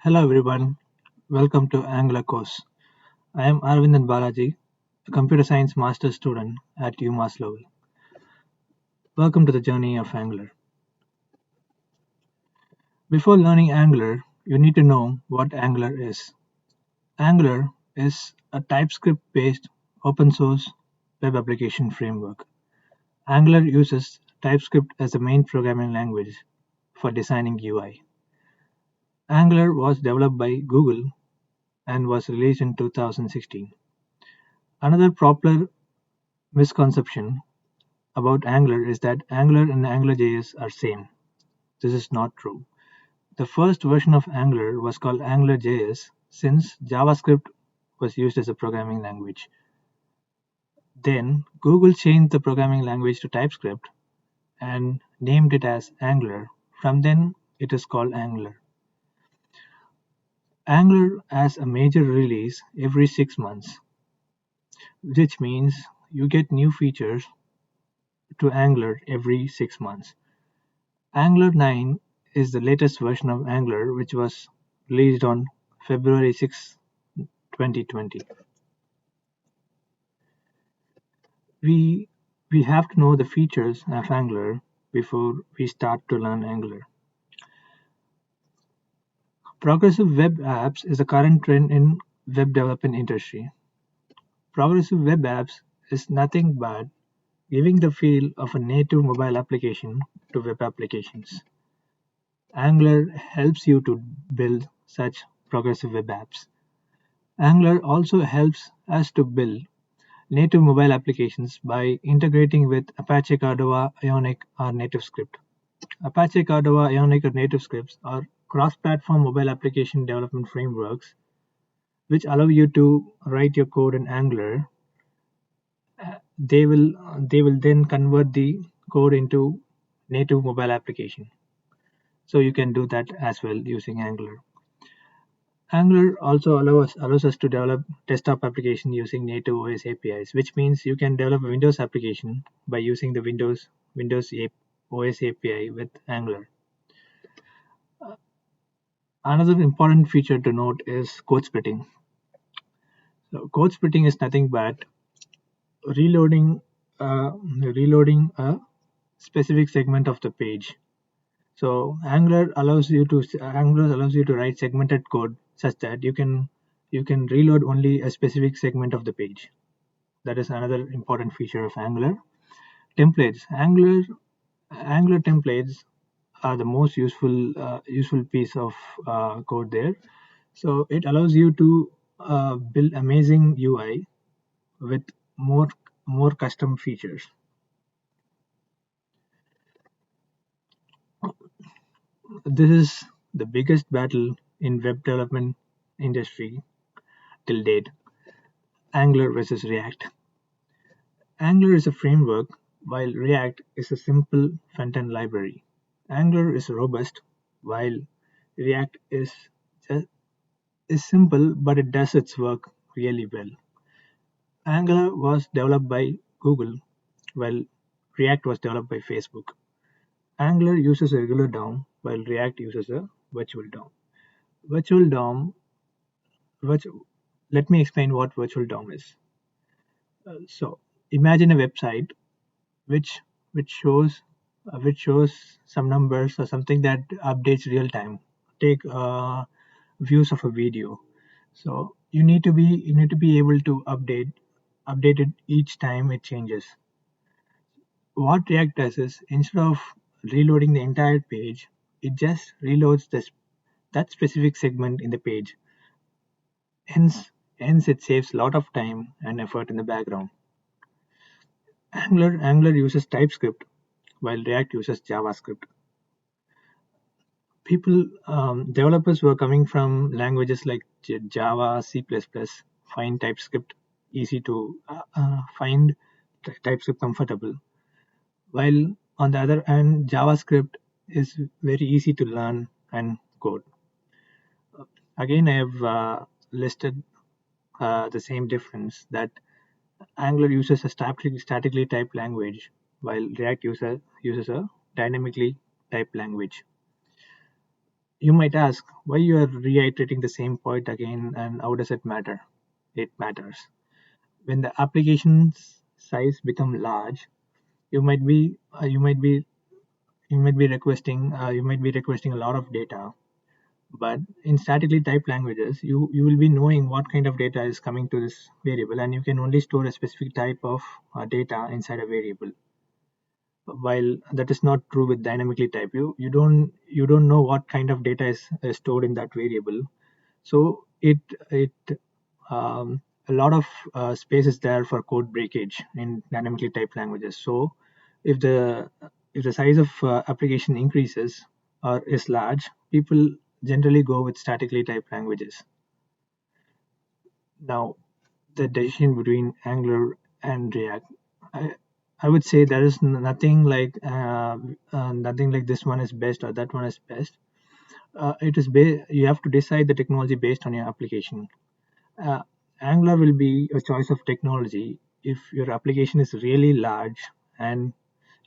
Hello everyone, welcome to Angular course. I am Arvindan Balaji, a computer science master's student at UMass Lowell. Welcome to the journey of Angular. Before learning Angular, you need to know what Angular is. Angular is a TypeScript-based open source web application framework. Angular uses TypeScript as the main programming language for designing UI. Angular was developed by Google and was released in 2016. Another popular misconception about Angular is that Angular and AngularJS are same. This is not true. The first version of Angular was called AngularJS since JavaScript was used as a programming language. Then Google changed the programming language to TypeScript and named it as Angular. From then it is called Angular. Angular has a major release every 6 months, which means you get new features to Angular every 6 months. Angular 9 is the latest version of Angular, which was released on February 6, 2020. We we have to know the features of Angular before we start to learn Angular. Progressive web apps is the current trend in web development industry. Progressive web apps is nothing but giving the feel of a native mobile application to web applications. Angular helps you to build such progressive web apps. Angular also helps us to build native mobile applications by integrating with Apache Cordova, Ionic, or NativeScript. Apache Cordova, Ionic, or NativeScripts are cross-platform mobile application development frameworks which allow you to write your code in Angular. They will then convert the code into native mobile application. So you can do that as well using Angular. Angular also allows us to develop desktop application using native OS APIs, which means you can develop a Windows application by using the Windows OS API with Angular. Another important feature to note is code splitting. So code splitting is nothing but reloading a specific segment of the page. So Angular allows you to write segmented code such that you can reload only a specific segment of the page. That is another important feature of Angular. Templates. Angular templates are the most useful piece of code there. So it allows you to build amazing UI with more custom features. This is the biggest battle in web development industry till date. Angular versus React. Angular is a framework while React is a simple front-end library. Angular is robust while React is simple but it does its work really well. Angular was developed by Google while React was developed by Facebook. Angular uses a regular DOM while React uses a virtual DOM. Virtual DOM, virtu- Let me explain what virtual DOM is. So imagine a website which which shows some numbers or something that updates real time. Take views of a video. So you need to be able to update it each time it changes. What React does is instead of reloading the entire page, it just reloads that specific segment in the page. Hence it saves a lot of time and effort in the background. Angular uses TypeScript while React uses JavaScript. Developers who are coming from languages like Java, C++, find TypeScript easy to find TypeScript comfortable. While on the other hand, JavaScript is very easy to learn and code. Again, I have listed the same difference that Angular uses a statically typed language, while React uses a dynamically typed language. You might ask why you are reiterating the same point again, and how does it matter? It matters. When the application's size become large, you might be uh, you might be you might be requesting a lot of data. But in statically typed languages, you will be knowing what kind of data is coming to this variable, and you can only store a specific type of data inside a variable. While that is not true with dynamically type, you don't know what kind of data is stored in that variable. So it a lot of space is there for code breakage in dynamically typed languages. So if the size of application increases or is large, people generally go with statically typed languages. Now, the decision between Angular and React, I, I would say there is nothing like this one is best or that one is best. You have to decide the technology based on your application. Uh, Angular will be a choice of technology if your application is really large and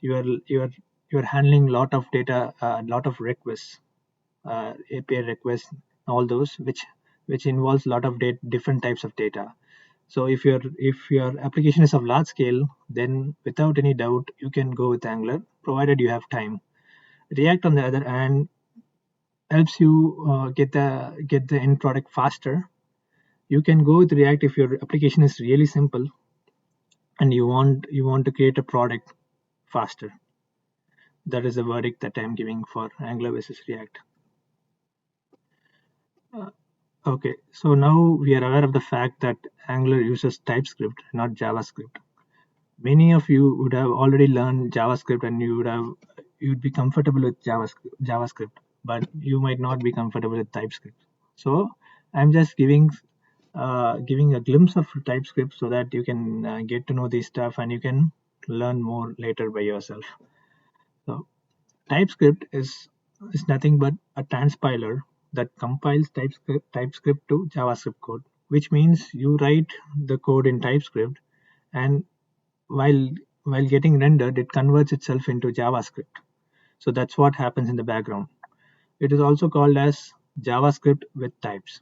you are you are you are handling lot of data, lot of requests, API requests, all those which involves a lot of different types of data. So if your application is of large scale, then without any doubt you can go with Angular, provided you have time. React, on the other hand, helps you get the end product faster. You can go with React if your application is really simple and you want to create a product faster. That is the verdict that I'm giving for Angular versus React. Uh, okay, so now we are aware of the fact that Angular uses TypeScript, not JavaScript. Many of you would have already learned JavaScript and you'd be comfortable with JavaScript, but you might not be comfortable with TypeScript. So I'm just giving a glimpse of TypeScript so that you can get to know this stuff and you can learn more later by yourself. So TypeScript is nothing but a transpiler that compiles TypeScript to JavaScript code, which means you write the code in TypeScript, and while while getting rendered, it converts itself into JavaScript. So that's what happens in the background. It is also called as JavaScript with types.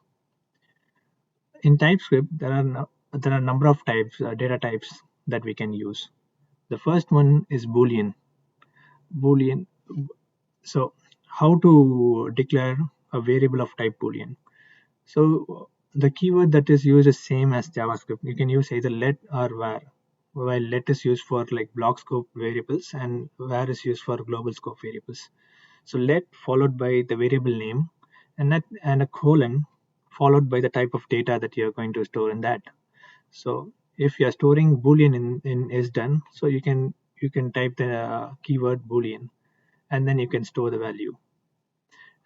In TypeScript, there are a number of types, data types that we can use. The first one is Boolean. Boolean. So, how to declare a variable of type Boolean? So, the keyword that is used is same as JavaScript. You can use either let or var. While let is used for like block scope variables and var is used for global scope variables. So let followed by the variable name and a colon followed by the type of data that you're going to store in that. So if you're storing boolean in is done, so you can type the keyword boolean and then you can store the value.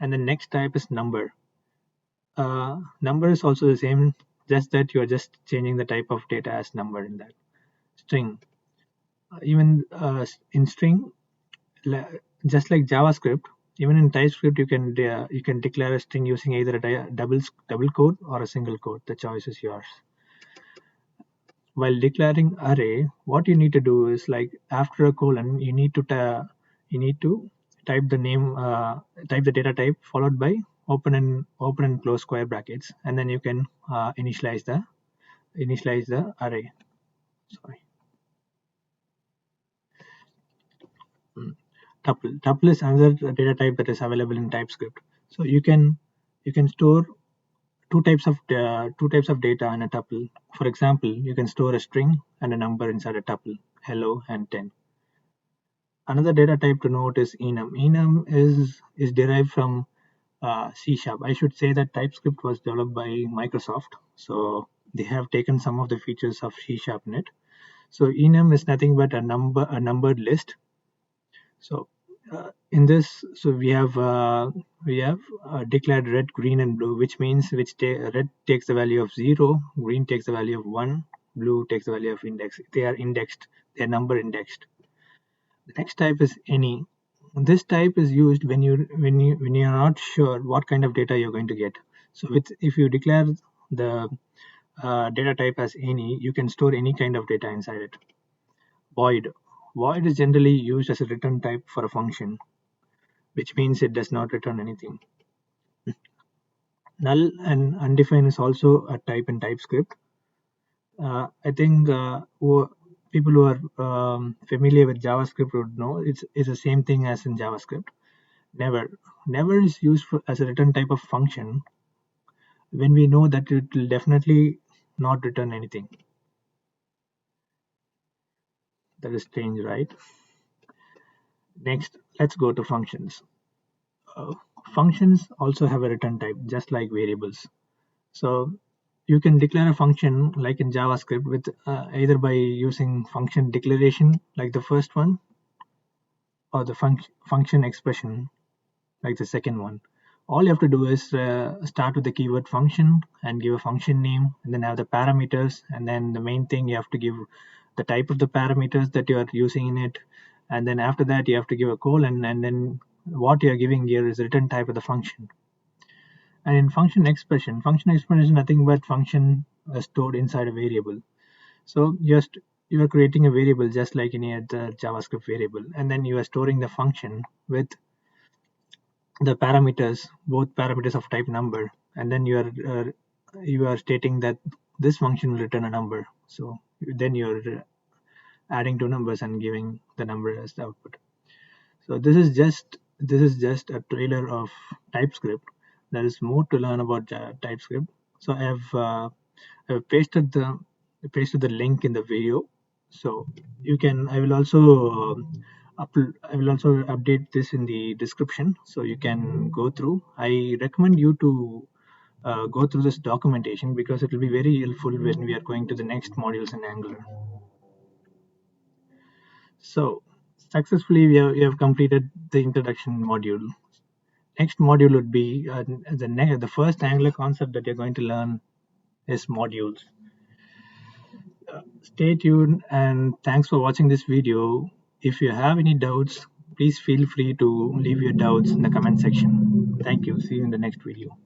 And the next type is number. Number is also the same, just that you're just changing the type of data as number in that. String. Even in string, just like JavaScript, even in TypeScript, you can declare a string using either a double quote or a single quote. The choice is yours. While declaring array, what you need to do is like after a colon, you need to type the name, type the data type followed by open and close square brackets, and then you can initialize the array. Sorry. Mm. Tuple is another data type that is available in TypeScript. So you can store two types of data in a tuple. For example, you can store a string and a number inside a tuple, hello and 10. Another data type to note is enum. Enum is derived from C sharp. I should say that TypeScript was developed by Microsoft, so they have taken some of the features of C sharp in it. So enum is nothing but a numbered list. So in this, so we have declared red, green, and blue, which means red takes the value of 0, green takes the value of 1, blue takes the value of index. They are indexed. They are number indexed. The next type is any. This type is used when you are not sure what kind of data you're going to get. So if you declare the data type as any, you can store any kind of data inside it. Void. Void is generally used as a return type for a function, which means it does not return anything. Null and undefined is also a type in TypeScript. I think people who are familiar with JavaScript would know it's the same thing as in JavaScript. Never. Never is used as a return type of function when we know that it will definitely not return anything. That is strange, right? Next, let's go to functions. Uh, Functions also have a return type, just like variables. So you can declare a function like in JavaScript with either by using function declaration, like the first one, or the function expression, like the second one. All you have to do is start with the keyword function and give a function name, and then have the parameters, and then the main thing you have to give the type of the parameters that you are using in it, and then after that you have to give a colon, and then what you are giving here is the return type of the function. And in function expression is nothing but function stored inside a variable. So just you are creating a variable just like any other JavaScript variable, and then you are storing the function with the parameters, both parameters of type number, and then you are stating that this function will return a number. So then you're adding two numbers and giving the number as the output. So this is just a trailer of TypeScript. There is more to learn about TypeScript. So I've pasted the link in the video. So you can. I will also update this in the description, so you can go through. I recommend you to go through this documentation because it will be very helpful when we are going to the next modules in Angular. So successfully we have completed the introduction module. Next module would be the first Angular concept that you're going to learn is modules. Stay tuned and thanks for watching this video. If you have any doubts, please feel free to leave your doubts in the comment section. Thank you. See you in the next video.